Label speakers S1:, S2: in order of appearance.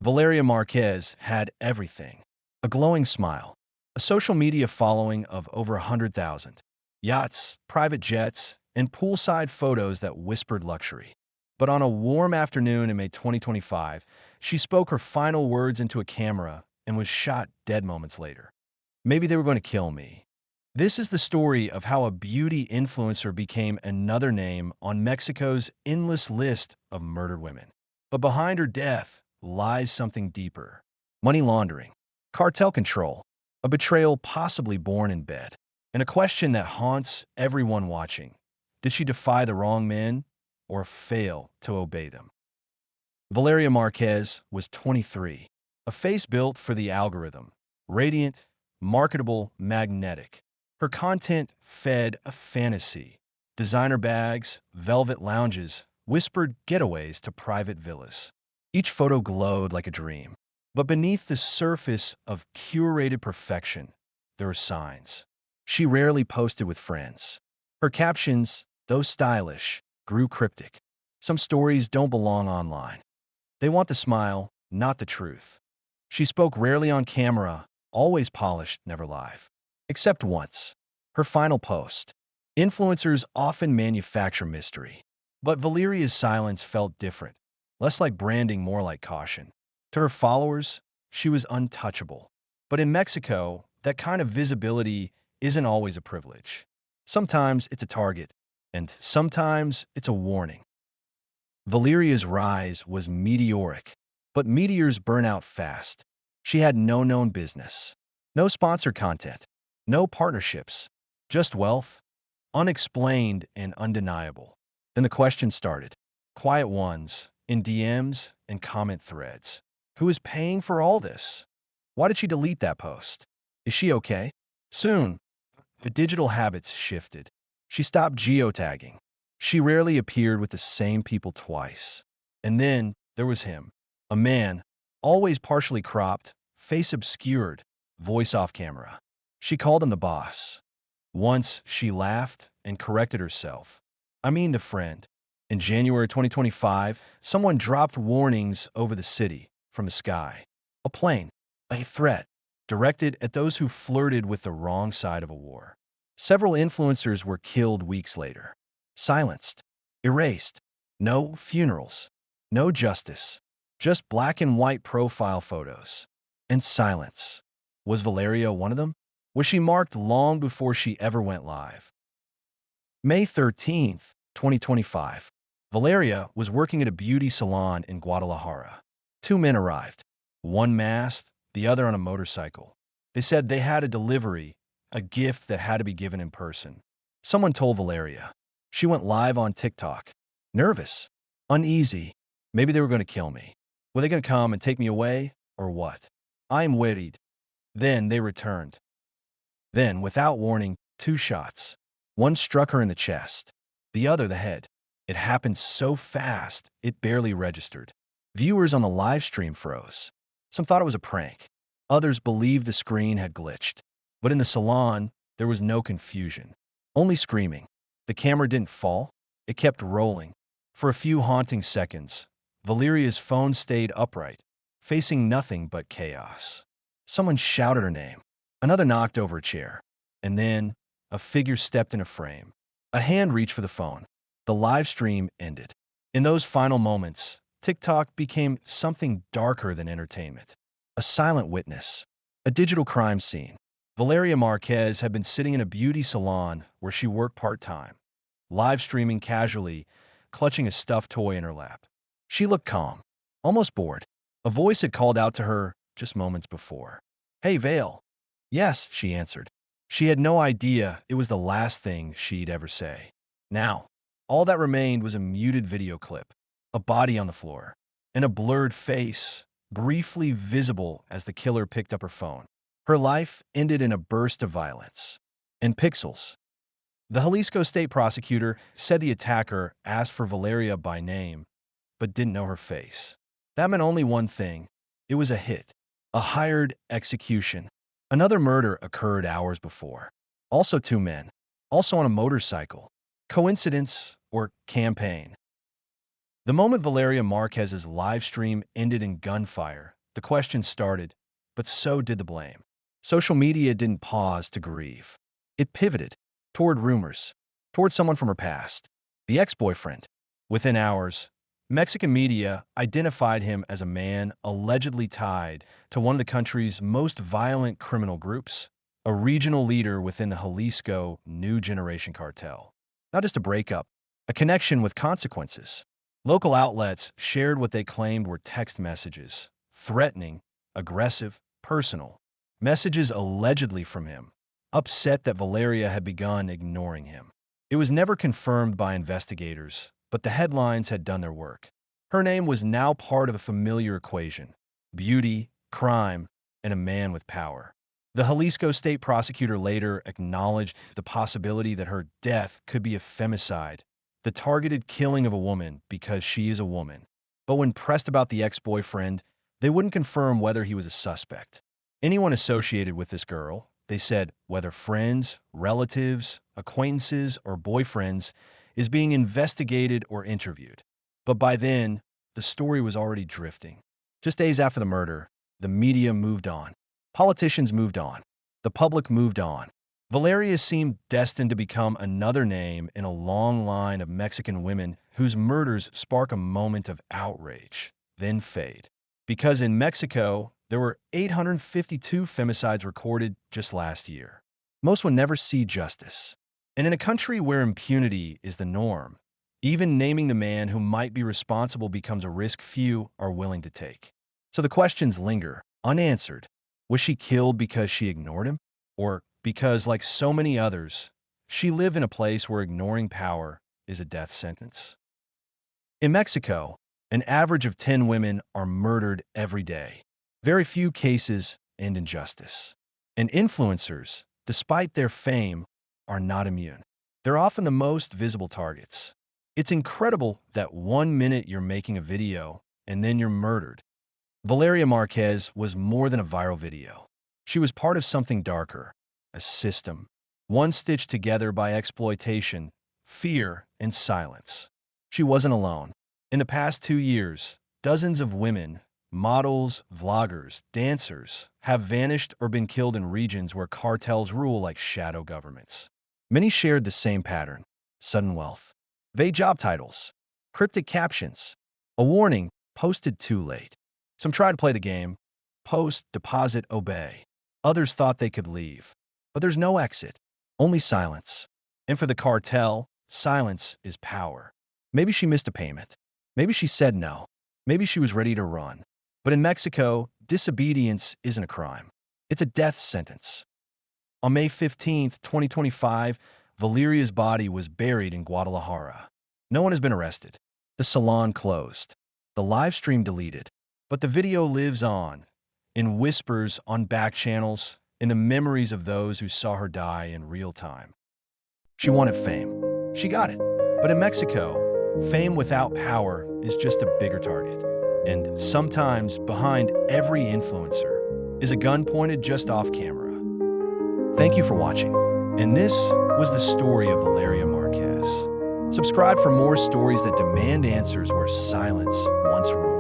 S1: Valeria Marquez had everything. A glowing smile, a social media following of over 100,000, yachts, private jets, and poolside photos that whispered luxury. But on a warm afternoon in May 2025, she spoke her final words into a camera and was shot dead moments later. Maybe they were going to kill me. This is the story of how a beauty influencer became another name on Mexico's endless list of murdered women. But behind her death lies something deeper: money laundering, cartel control, a betrayal possibly born in bed, and a question that haunts everyone watching. Did she defy the wrong men or fail to obey them? Valeria Marquez was 23, a face built for the algorithm, radiant, marketable, magnetic. Her content fed a fantasy: designer bags, velvet lounges, whispered getaways to private villas. Each photo glowed like a dream. But beneath the surface of curated perfection, there were signs. She rarely posted with friends. Her captions, though stylish, grew cryptic. Some stories don't belong online. They want the smile, not the truth. She spoke rarely on camera, always polished, never live. Except once. Her final post. Influencers often manufacture mystery. But Valeria's silence felt different. Less like branding, more like caution. To her followers, she was untouchable. But in Mexico, that kind of visibility isn't always a privilege. Sometimes it's a target, and sometimes it's a warning. Valeria's rise was meteoric, but meteors burn out fast. She had no known business, no sponsored content, no partnerships, just wealth, unexplained and undeniable. Then the questions started, quiet ones, in DMs and comment threads. Who is paying for all this? Why did she delete that post? Is she okay? Soon, the digital habits shifted. She stopped geotagging. She rarely appeared with the same people twice. And then there was him, a man, always partially cropped, face obscured, voice off camera. She called him the boss. Once she laughed and corrected herself. I mean the friend. In January 2025, someone dropped warnings over the city from the sky. A plane, a threat, directed at those who flirted with the wrong side of a war. Several influencers were killed weeks later. Silenced, erased. No funerals, no justice, just black and white profile photos. And silence. Was Valeria one of them? Was she marked long before she ever went live? May 13th, 2025. Valeria was working at a beauty salon in Guadalajara. Two men arrived, one masked, the other on a motorcycle. They said they had a delivery, a gift that had to be given in person. Someone told Valeria. She went live on TikTok. Nervous, uneasy. Maybe they were going to kill me. Were they going to come and take me away, or what? I am worried. Then they returned. Then, without warning, two shots. One struck her in the chest, the other the head. It happened so fast, it barely registered. Viewers on the live stream froze. Some thought it was a prank. Others believed the screen had glitched. But in the salon, there was no confusion. Only screaming. The camera didn't fall. It kept rolling. For a few haunting seconds, Valeria's phone stayed upright, facing nothing but chaos. Someone shouted her name. Another knocked over a chair. And then, a figure stepped in a frame. A hand reached for the phone. The live stream ended. In those final moments, TikTok became something darker than entertainment. A silent witness. A digital crime scene. Valeria Marquez had been sitting in a beauty salon where she worked part-time, live streaming casually, clutching a stuffed toy in her lap. She looked calm, almost bored. A voice had called out to her just moments before. "Hey, Vale." "Yes," she answered. She had no idea it was the last thing she'd ever say. Now, all that remained was a muted video clip, a body on the floor, and a blurred face, briefly visible as the killer picked up her phone. Her life ended in a burst of violence. In pixels. The Jalisco state prosecutor said the attacker asked for Valeria by name, but didn't know her face. That meant only one thing. It was a hit, a hired execution. Another murder occurred hours before. Also two men, also on a motorcycle. Coincidence or campaign? The moment Valeria Marquez's live stream ended in gunfire, the question started, but so did the blame. Social media didn't pause to grieve. It pivoted toward rumors, toward someone from her past, the ex-boyfriend. Within hours, Mexican media identified him as a man allegedly tied to one of the country's most violent criminal groups, a regional leader within the Jalisco New Generation Cartel. Not just a breakup, a connection with consequences. Local outlets shared what they claimed were text messages, threatening, aggressive, personal. Messages allegedly from him, upset that Valeria had begun ignoring him. It was never confirmed by investigators, but the headlines had done their work. Her name was now part of a familiar equation: beauty, crime, and a man with power. The Jalisco state prosecutor later acknowledged the possibility that her death could be a femicide, the targeted killing of a woman because she is a woman. But when pressed about the ex-boyfriend, they wouldn't confirm whether he was a suspect. Anyone associated with this girl, they said, whether friends, relatives, acquaintances, or boyfriends, is being investigated or interviewed. But by then, the story was already drifting. Just days after the murder, the media moved on. Politicians moved on. The public moved on. Valeria seemed destined to become another name in a long line of Mexican women whose murders spark a moment of outrage, then fade. Because in Mexico, there were 852 femicides recorded just last year. Most would never see justice. And in a country where impunity is the norm, even naming the man who might be responsible becomes a risk few are willing to take. So the questions linger, unanswered. Was she killed because she ignored him? Or because, like so many others, she lived in a place where ignoring power is a death sentence? In Mexico, an average of 10 women are murdered every day. Very few cases end in justice. And influencers, despite their fame, are not immune. They're often the most visible targets. It's incredible that 1 minute you're making a video and then you're murdered. Valeria Marquez was more than a viral video. She was part of something darker, a system, one stitched together by exploitation, fear, and silence. She wasn't alone. In the past 2 years, dozens of women, models, vloggers, dancers, have vanished or been killed in regions where cartels rule like shadow governments. Many shared the same pattern: sudden wealth, vague job titles, cryptic captions, a warning posted too late. Some tried to play the game: post, deposit, obey. Others thought they could leave. But there's no exit, only silence. And for the cartel, silence is power. Maybe she missed a payment. Maybe she said no. Maybe she was ready to run. But in Mexico, disobedience isn't a crime. It's a death sentence. On May 15, 2025, Valeria's body was buried in Guadalajara. No one has been arrested. The salon closed. The live stream deleted. But the video lives on, in whispers on back channels, in the memories of those who saw her die in real time. She wanted fame. She got it. But in Mexico, fame without power is just a bigger target. And sometimes behind every influencer is a gun pointed just off camera. Thank you for watching. And this was the story of Valeria Marquez. Subscribe for more stories that demand answers where silence once ruled.